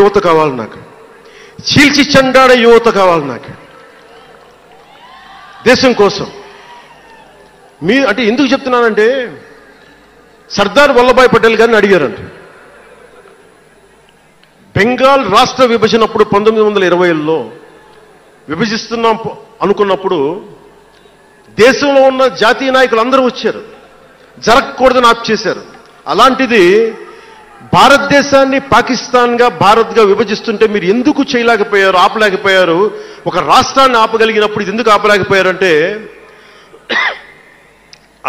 యువత కావాలి నాకు, చీల్చి చెండాడే యువత కావాలి నాకు దేశం కోసం. అంటే ఎందుకు చెప్తున్నానంటే, సర్దార్ వల్లభాయ్ పటేల్ గారిని అడిగారంట. బెంగాల్ రాష్ట్ర విభజనప్పుడు 1920లో విభజిస్తున్నాం అనుకున్నప్పుడు దేశంలో ఉన్న జాతీయ నాయకులు అందరూ వచ్చారు, జరగకూడదని ఆప్ చేశారు. అలాంటిది భారతదేశాన్ని పాకిస్తాన్గా భారత్గా విభజిస్తుంటే మీరు ఎందుకు చేయలేకపోయారు, ఆపలేకపోయారు? ఒక రాష్ట్రాన్ని ఆపగలిగినప్పుడు ఇది ఎందుకు ఆపలేకపోయారంటే,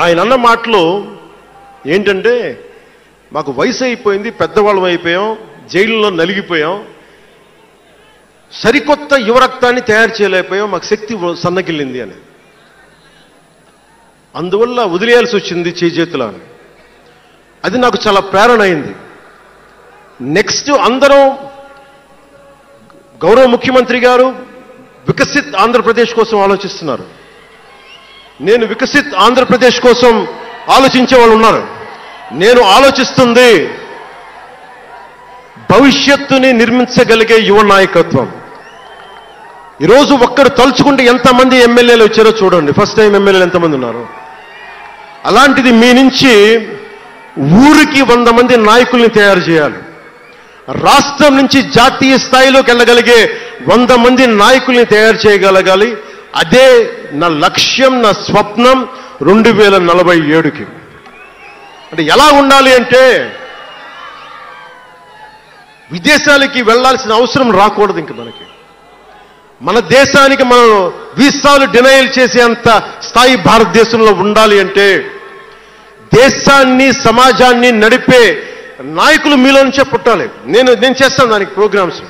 ఆయన అన్న మాటలు ఏంటంటే, మాకు వయసు అయిపోయింది, పెద్దవాళ్ళం అయిపోయాం, జైలులో నలిగిపోయాం, సరికొత్త యువరక్తాన్ని తయారు చేయలేకపోయాం, మాకు శక్తి సన్నగిల్లింది అని. అందువల్ల వదిలేయాల్సి వచ్చింది చేతుల అని. అది నాకు చాలా ప్రేరణ అయింది. నెక్స్ట్ అందరం గౌరవ ముఖ్యమంత్రి గారు వికసిత్ ఆంధ్రప్రదేశ్ కోసం ఆలోచిస్తున్నారు. నేను వికసిత్ ఆంధ్రప్రదేశ్ కోసం ఆలోచించే వాళ్ళు ఉన్నారు. నేను ఆలోచిస్తుంది భవిష్యత్తుని నిర్మించగలిగే యువ నాయకత్వం. ఈరోజు ఒక్కరు తలుచుకుంటే ఎంతమంది ఎమ్మెల్యేలు వచ్చారో చూడండి. ఫస్ట్ టైం ఎమ్మెల్యేలు ఎంతమంది ఉన్నారు. అలాంటిది మీ నుంచి ఊరికి 100 మంది నాయకుల్ని తయారు చేయాలి. రాష్ట్రం నుంచి జాతీయ స్థాయిలోకి వెళ్ళగలిగే 100 మంది నాయకుల్ని తయారు చేయగలగాలి. అదే నా లక్ష్యం, నా స్వప్నం 2047కి. అంటే ఎలా ఉండాలి అంటే, విదేశాలకి వెళ్లాల్సిన అవసరం రాకూడదు. ఇంక మన దేశానికి మనం వీసాలు డినైల్ చేసేంత స్థాయి భారతదేశంలో ఉండాలి అంటే, దేశాన్ని సమాజాన్ని నడిపే నాయకులు మీలో నుంచే పుట్టాలి. నేను చేస్తాను దానికి ప్రోగ్రామ్స్.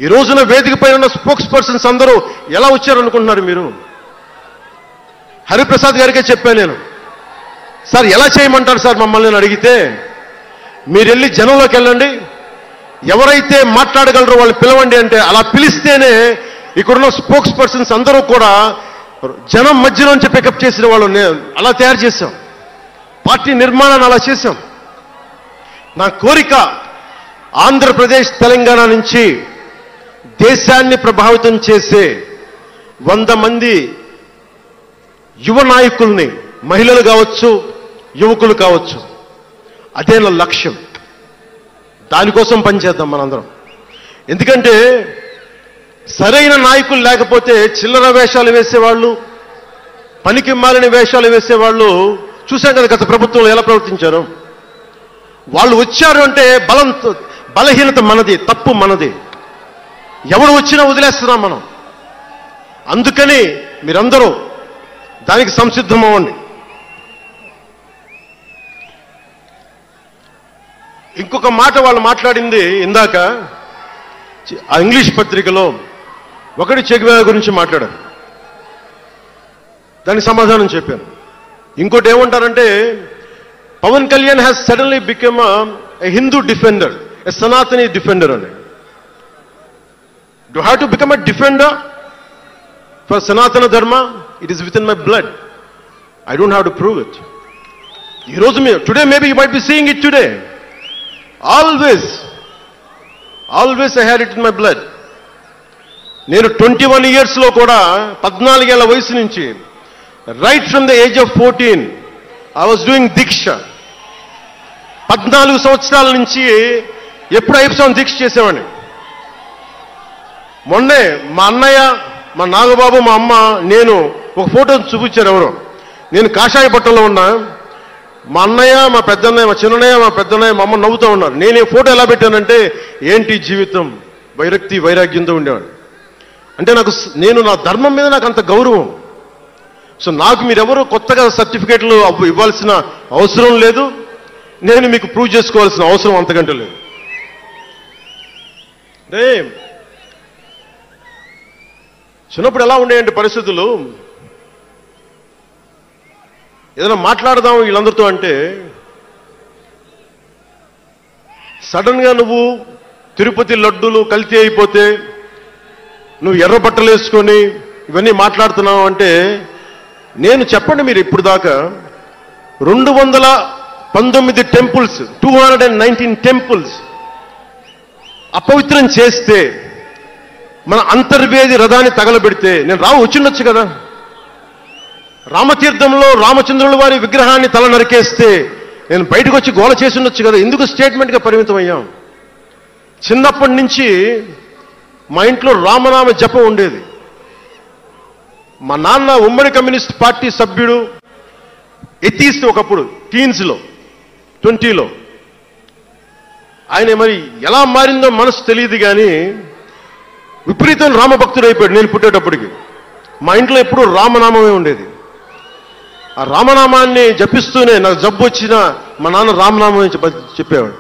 ఈ రోజున వేదిక పైన ఉన్న స్పోక్స్ పర్సన్స్ అందరూ ఎలా వచ్చారనుకుంటున్నారు మీరు? హరిప్రసాద్ గారికే చెప్పాను నేను, సార్ ఎలా చేయమంటారు సార్ మమ్మల్ని అడిగితే, మీరు వెళ్ళి జనంలోకి వెళ్ళండి, ఎవరైతే మాట్లాడగలరో వాళ్ళు పిలవండి అంటే, అలా పిలిస్తేనే ఇక్కడున్న స్పోక్స్ పర్సన్స్ అందరూ కూడా జనం మధ్యలోంచి పికప్ చేసిన వాళ్ళు అలా తయారు చేశాం. పార్టీ నిర్మాణాన్ని అలా చేశాం. నా కోరిక ఆంధ్రప్రదేశ్ తెలంగాణ నుంచి దేశాన్ని ప్రభావితం చేసే 100 మంది యువ నాయకుల్ని, మహిళలు కావచ్చు, యువకులు కావచ్చు, అదే నా లక్ష్యం. దానికోసం పనిచేద్దాం మనందరం. ఎందుకంటే సరైన నాయకులు లేకపోతే చిల్లర వేషాలు వేసేవాళ్ళు, పనికి మాలిన వేషాలు వేసేవాళ్ళు చూశాం కదా గత ప్రభుత్వంలో ఎలా ప్రవర్తించారు. వాళ్ళు వచ్చారు అంటే బలహీనత మనది, తప్పు మనది. ఎవరు వచ్చినా వదిలేస్తున్నాం మనం. అందుకని మీరందరూ దానికి సంసిద్ధం అవ్వండి. ఇంకొక మాట వాళ్ళు మాట్లాడింది ఇందాక ఆ ఇంగ్లీష్ పత్రికలో, ఒకటి చెగువేరా గురించి మాట్లాడారు, దానికి సమాధానం చెప్పాను. ఇంకోటి ఏమంటారంటే, Pawan Kalyan has suddenly become a Hindu defender, a Sanatani defender అని. Do I have to become a defender for Sanatana Dharma? It is within my blood. I don't have to prove it. Today maybe you might be seeing it today. Always I had it in my blood. నేను 21 years లో కూడా 14 ఏళ్ల వయసు నుంచి, right from the age of 14 I was doing దీక్ష. 14 సంవత్సరాల నుంచి ఎప్పుడు అయ్యప్ప దీక్ష చేసేవాడిని. మొన్నే మా అన్నయ్య, మా నాగబాబు, మా అమ్మ, నేను ఒక ఫోటో చూపించారు ఎవరో. నేను కాషాయ బట్టలో ఉన్నా, మా అన్నయ్య, మా పెద్దన్నయ్య, మా చిన్నయ్య, మా పెద్దన్నయ్య, మా అమ్మ నవ్వుతూ ఉన్నారు. నేను ఈ ఫోటో ఎలా పెట్టానంటే, ఏంటి జీవితం, వైరాగ్యంతో ఉండేవాడు. అంటే నేను నా ధర్మం మీద నాకు అంత గౌరవం. సో నాకు మీరెవరూ కొత్తగా సర్టిఫికేట్లు ఇవ్వాల్సిన అవసరం లేదు, నేను మీకు ప్రూవ్ చేసుకోవాల్సిన అవసరం అంతకంటే లేదు. అంటే చిన్నప్పుడు ఎలా ఉండేయండి పరిస్థితులు, ఏదైనా మాట్లాడదాం వీళ్ళందరితో అంటే, సడన్ గా నువ్వు తిరుపతి లడ్డూలు కల్తీ అయిపోతే నువ్వు ఎర్ర బట్టలు వేసుకొని ఇవన్నీ మాట్లాడుతున్నావు అంటే, నేను చెప్పండి మీరు ఇప్పుడు దాకా 219 టెంపుల్స్, 219 టెంపుల్స్ అపవిత్రం చేస్తే, మన అంతర్వేది రథాన్ని తగలబెడితే, నేను వచ్చిండొచ్చు కదా. రామతీర్థంలో రామచంద్రుల వారి విగ్రహాన్ని తల నరికేస్తే నేను బయటకు వచ్చి గోల చేసి ఉండొచ్చు కదా. ఎందుకు స్టేట్మెంట్గా పరిమితం అయ్యాం? చిన్నప్పటి నుంచి మా ఇంట్లో రామనామ జపం ఉండేది. మా నాన్న ఉమ్మడి కమ్యూనిస్ట్ పార్టీ సభ్యుడు, ఎథీస్ట్ ఒకప్పుడు, టీన్స్లో 20లో. ఆయన మరి ఎలా మారిందో మనసు తెలియదు కానీ విపరీతం రామభక్తుడు అయిపోయాడు. నేను పుట్టేటప్పటికి మా ఇంట్లో ఎప్పుడూ రామనామమే ఉండేది. ఆ రామనామాన్ని జపిస్తూనే నాకు జబ్బు వచ్చినా మా నాన్న రామనామం చెప్పేవాడు.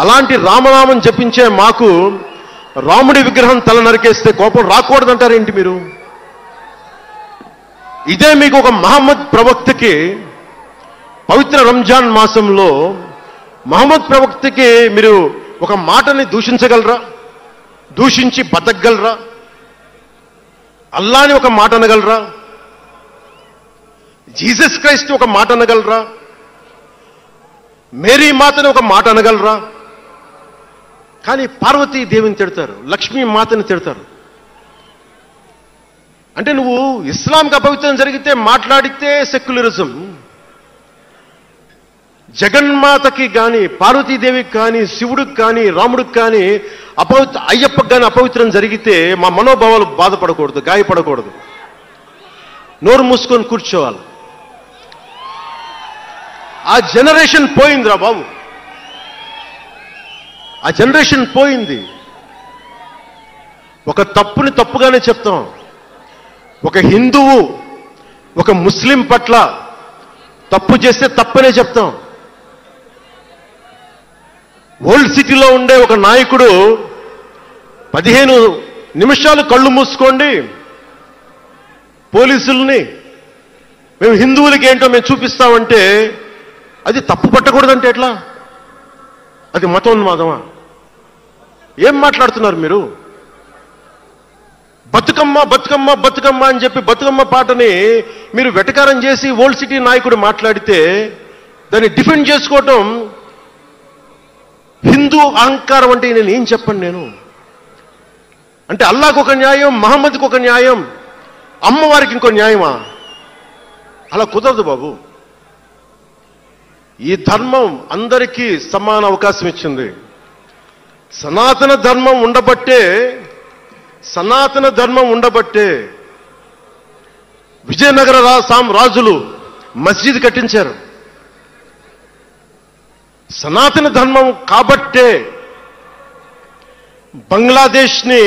అలాంటి రామనామం జపించే మాకు రాముడి విగ్రహం తల నరికేస్తే కోపం రాకూడదంటారేంటి మీరు? ఇదే మీకు ఒక మహమ్మద్ ప్రవక్తకి పవిత్ర రంజాన్ మాసంలో మహమ్మద్ ప్రవక్తకి మీరు ఒక మాటని దూషించగలరా? దూషించి బతకగలరా? అల్లాని ఒక మాట అనగలరా? జీసస్ క్రైస్ట్ ఒక మాట అనగలరా? మేరీ మాతని ఒక మాట అనగలరా? కానీ పార్వతీదేవిని తిడతారు, లక్ష్మీ మాతని తిడతారు. అంటే నువ్వు ఇస్లాంకి అపవిత్రం జరిగితే మాట్లాడితే సెక్యులరిజం, జగన్మాతకి కానీ పార్వతీదేవికి కానీ శివుడికి కానీ రాముడికి కానీ అయ్యప్పకి కానీ అపవిత్రం జరిగితే మా మనోభావాలు బాధపడకూడదు, గాయపడకూడదు, నోరు మూసుకొని కూర్చోవాలి. ఆ జనరేషన్ పోయిందిరా బాబు, ఆ జనరేషన్ పోయింది. ఒక తప్పుని తప్పుగానే చెప్తాం. ఒక హిందువు ఒక ముస్లిం పట్ల తప్పు చేస్తే తప్పనే చెప్తాం. ఓల్డ్ సిటీలో ఉండే ఒక నాయకుడు 15 నిమిషాలు కళ్ళు మూసుకోండి, పోలీసుల్ని మేము హిందువులకి ఏంటో మేము చూపిస్తామంటే అది తప్పు పట్టకూడదంటే ఎట్లా? అది మతోన్మాదమా? ఏం మాట్లాడుతున్నారు మీరు? బతుకమ్మ బతుకమ్మ బతుకమ్మ అని చెప్పి బతుకమ్మ పాటని మీరు వెటకారం చేసి ఓల్డ్ సిటీ నాయకుడు మాట్లాడితే దాన్ని డిఫెండ్ చేసుకోవటం హిందూ అహంకారం అంటే నేను ఏం చెప్పండి? నేను అంటే అల్లాహకు ఒక న్యాయం, మహమ్మద్కి ఒక న్యాయం, అమ్మవారికి ఇంకో న్యాయమా? అలా కుదరదు బాబు. ఈ ధర్మం అందరికీ సమాన అవకాశం ఇచ్చింది. సనాతన ధర్మం ఉండబట్టే విజయనగర రాజులు మస్జిద్ కట్టించారు. సనాతన ధర్మం కాబట్టే బంగ్లాదేశ్ని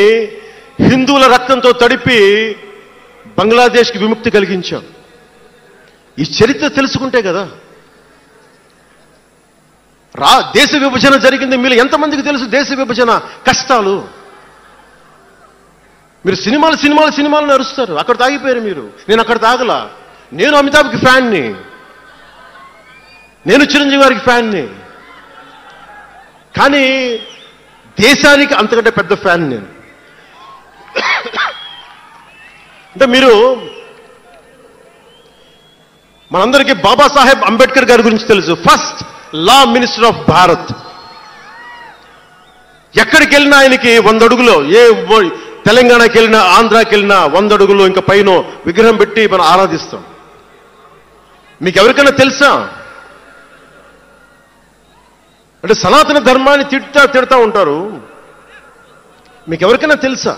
హిందువుల రక్తంతో తడిపి బంగ్లాదేశ్కి విముక్తి కలిగించాం. ఈ చరిత్ర తెలుసుకుంటే కదా. దేశ విభజన జరిగింది. మీరు ఎంతమందికి తెలుసు దేశ విభజన కష్టాలు? మీరు సినిమాలు నడుస్తారు, అక్కడ తాగిపోయారు మీరు. నేను అక్కడ తాగలా. నేను అమితాబ్కి ఫ్యాన్ని, నేను చిరంజీవి గారికి ఫ్యాన్ని, కానీ దేశానికి అంతకంటే పెద్ద ఫ్యాన్ నేను. అంటే మీరు మనందరికీ బాబాసాహెబ్ అంబేద్కర్ గారి గురించి తెలుసు. First law minister of Bharat. ఎక్కడికి వెళ్ళినా ఆయనకి 100 అడుగులో, తెలంగాణకి వెళ్ళినా ఆంధ్రాకి వెళ్ళినా 100 అడుగులు ఇంకా పైన విగ్రహం పెట్టి మనం ఆరాధిస్తాం. మీకు ఎవరికైనా తెలుసా? అంటే సనాతన ధర్మాన్ని తిడతా ఉంటారు. మీకు ఎవరికైనా తెలుసా?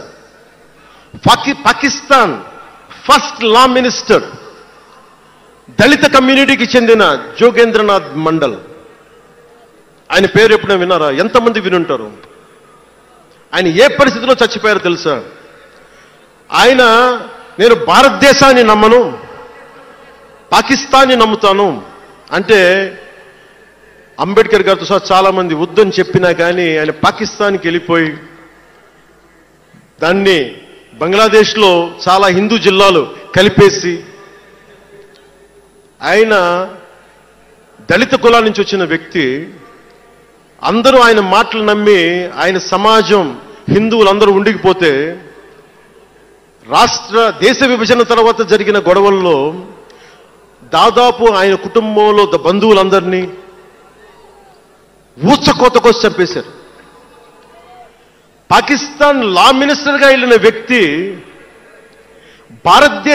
పాకిస్తాన్ ఫస్ట్ లా మినిస్టర్ దళిత కమ్యూనిటీకి చెందిన జోగేంద్రనాథ్ మండల్. ఆయన పేరు ఎప్పుడైనా విన్నారా? ఎంతమంది వినుంటారు? ఆయన ఏ పరిస్థితిలో చచ్చిపోయారో తెలుసా? ఆయన నేను భారతదేశాన్ని నమ్మను, పాకిస్తాన్ని నమ్ముతాను అంటే అంబేద్కర్ గారితో సహా చాలా మంది వద్దని చెప్పినా కానీ ఆయన పాకిస్తాన్కి వెళ్ళిపోయి దాన్ని బంగ్లాదేశ్లో చాలా హిందూ జిల్లాలు కలిపేసి ఆయన దళిత కులాల నుంచి వచ్చిన వ్యక్తి. అందరూ ఆయన మాటలు నమ్మి ఆయన సమాజం హిందువులందరూ ఉండిపోతే దేశ విభజన తర్వాత జరిగిన గొడవల్లో దాదాపు ఆయన కుటుంబంలో బంధువులందరినీ ఊచకోత కోసి చంపేశారు. పాకిస్తాన్ లా మినిస్టర్గా వెళ్ళిన వ్యక్తి భారతదేశ